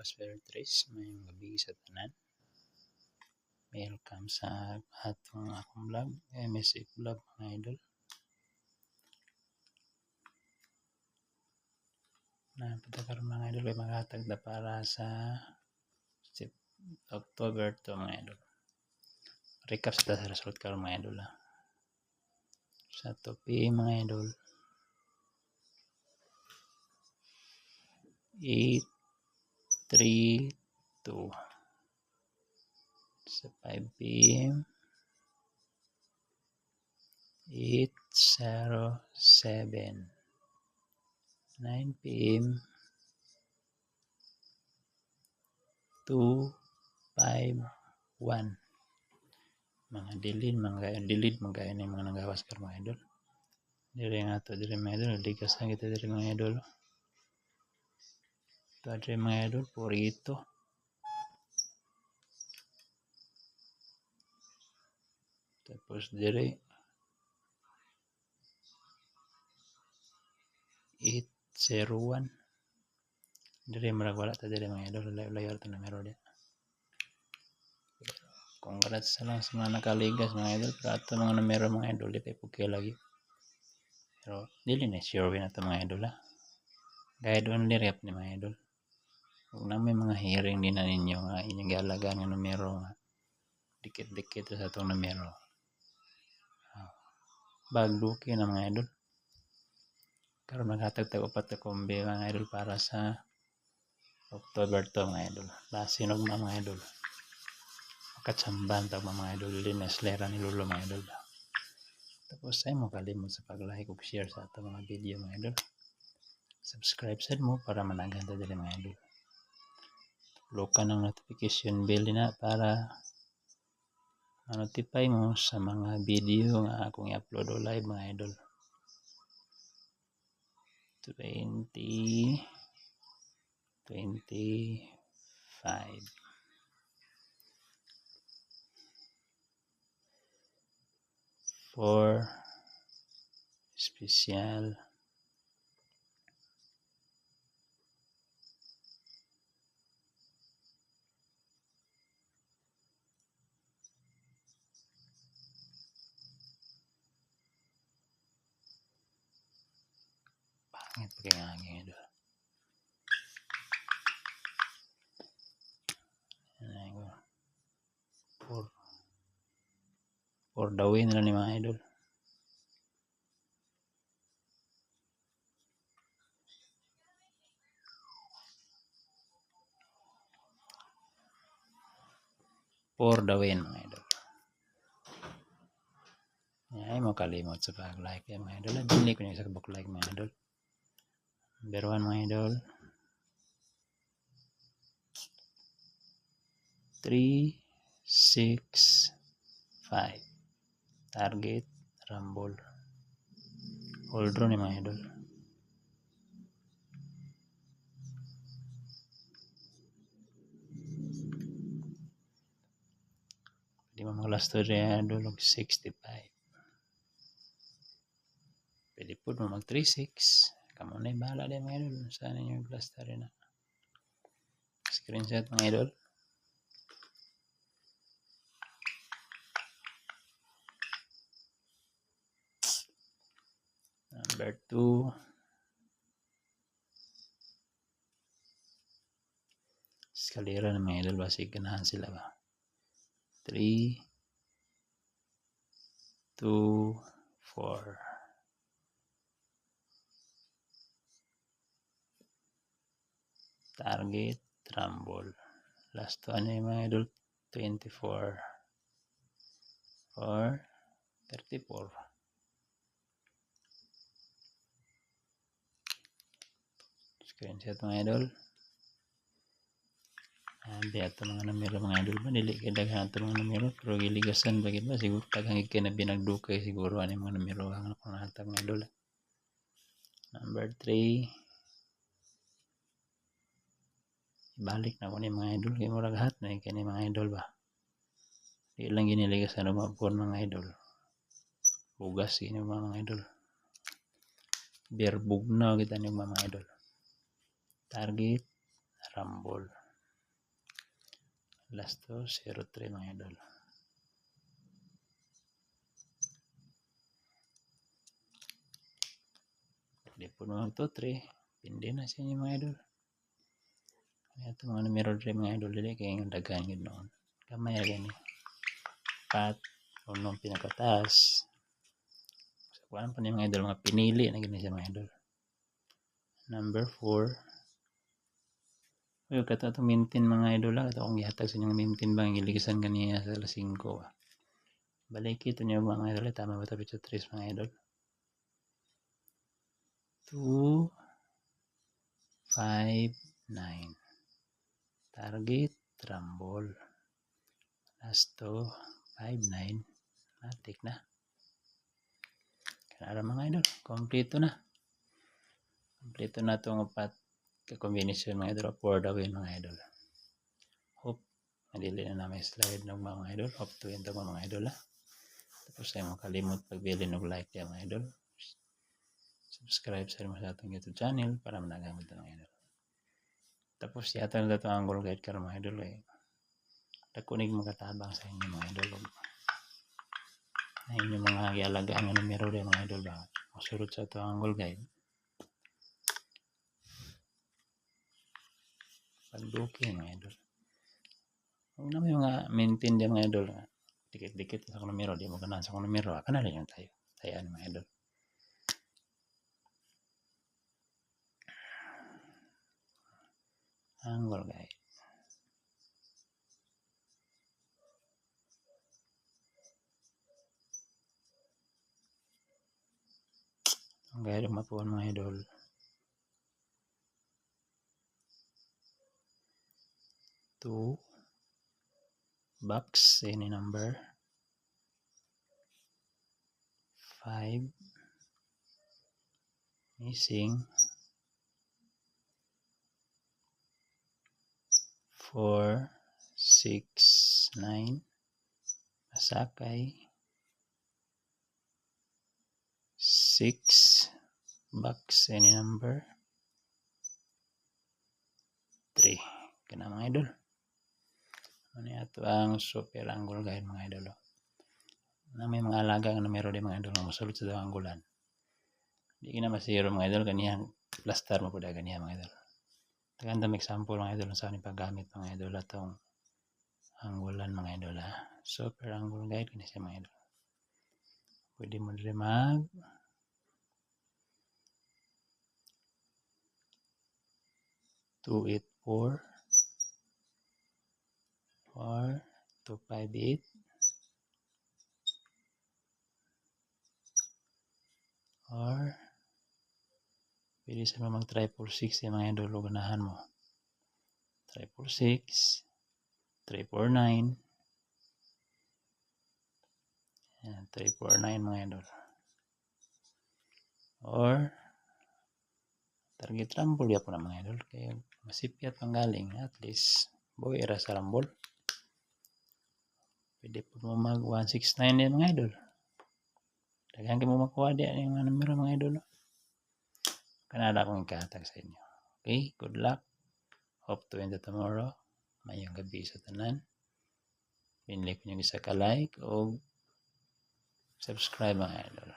Paspertres, mayong gabi sa tanan. Welcome sa atong akong vlog, MSA vlog mga idol. Napatakaroon mga idol ay maghatag na para sa October to mga idol. Recap sa result karon mga idol sa 2 PM mga idol. 832 sa 5 PM 807 9 PM 251 mga dilid mga ni mga nagawas karon mga idol. Dire nga to dire mga idol, ligas na kita dire mga idol. Ito dire mga idol, purito. Tapos dire 801. Dire marag wala ta dire mga idol, layo ta numero dia. Congrats sa lang sa mga nakaligas mga idol, pero ato mga numero mga idol di tayo pugkay lagi. Pero dili na sure win ato mga idol Guide only rep ni mga idol. Kung na may mga hearing din na ninyo nga inyong gialagaan nga numero nga dikit-dikit sa atong numero. Bagduki na mga idol. Karon maghatag tag upat ka kombi mga idol para sa October to mga idol. Lasin og mga idol. Makatsamban tag mga idol din eslera ni Lolo mga idol. Tapos ay mo kalimot sa pag-like ug share sa ato mga video mga idol. Subscribe sad mo para managhan ta diri mga idol. Loka ng notification bell na para ma-notify mo sa mga video nga akong i-upload o live mga idol. 2025 for special pangit pagkingangin idol. For the win na ni mga idol. For the win mga idol. Ay mo kalimot sa pag-like mga idol. Dili ko niya sa like mga idol. Number 1 mga idol. 3, 6, 5. Target, rumble. Hold draw ni mga idol. Di mo mga last to rin idol 65. Pwede po mo mag 3-6. Kamu na bahala din mga idol. Saan ninyo yung last to rin na. Screenshot mga idol. Number 2. Eskalera ng mga idol. Basig ganahan sila ba? 3, 2, 4. Target, rumble. Last one yung mga idol. 24 or 34. Screenshot mga idol. Abi ato mga numero mga idol ba dili kay daghan ato mga numero pero giligasan bagid ba siguro daghang kay na binagdukay siguro ani mga numero ang ako natag mga idol. Number 3. Ibalik na ko ni mga idol kay murag hat na kay mga idol ba. Di lang giniligasan og mapon mga idol. Bugas ini mga idol. Berbugnaw kita ni mga idol. Target, rumble. Last 203 mga idol. Pwede po naman 2-3. Pindi na sa inyo mga idol. Ito mga numero dre mga idol dili kay yung daghan yun noon. Kamay ra gani. 4 unong pinakataas. So kuan pa ni mga idol mga pinili na gani siya mga idol. Number 4. Uy kato to maintain mga idol lang. Ito akong gihatag sa inyong maintain bang iligisan kaniya sa alas 5. Balik ito niyo mga idol. Tama ba tapos sa 3 mga idol? 2, 5, 9. Target, rumble. Last 2, 5, 9. Matik na. Kanara mga idol. Kompleto na. Kompleto na itong upat ka-combination mga idol. For the win mga idol. Hope madili na namin slide ng mga idol. Hope to yun mga idol ha. Tapos ay mo kalimot pagbili ng like ya mga idol. Subscribe sa atong YouTube channel para managamit ng mga idol. Tapos yata na ito ang angle guide karon mga idol eh. Dakunig makatabang sa inyo mga idol. Ay inyong mga gialagaan nga numero rin mga idol ba. Masurot sa ito ang angle guide. Pagduki mga idol. Huwag na may mga maintain din mga idol. Dikit-dikit sa numero. Di mo ganahan sa numero. Kanalin yung tayo. Tayaan mga idol. Angle guide. Ang guide mapuan mga idol. 2 box any number 5 missing 4 6 9 masakay 6 box any number 3 kana mga idol. Ano ito ang super angle guide mga idol. Na may mga alaga nga numero din mga idol nga masulot sa daw anggulan. Di na masiro mga idol kaniyang plaster mo pud ganiya mga idol. Tagandang example mga idol sa ni paggamit mga idol atong anggulan mga idol ha. Super angle guide kini siya mga idol. Pwede mo dire mag 284 or 258 or pwede sa mag 346 yung mga idol ganahan mo 346 349 yan 349 mga idol or target rumble ya po na mga idol kaya masipyat pang galing at least boy era sa rumble. Pwede po mo mag 169 yan mga idol. Daghan kayo mo makuha di yung mga numero mga idol. Kanada akong ikahatag sa inyo. Okay, good luck. Hope to end tomorrow. Mayang gabi sa tanan. Pinili ko nyo isa ka-like o subscribe mga idol.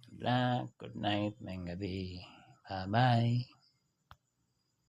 Good luck, good night, mayang gabi. Bye-bye.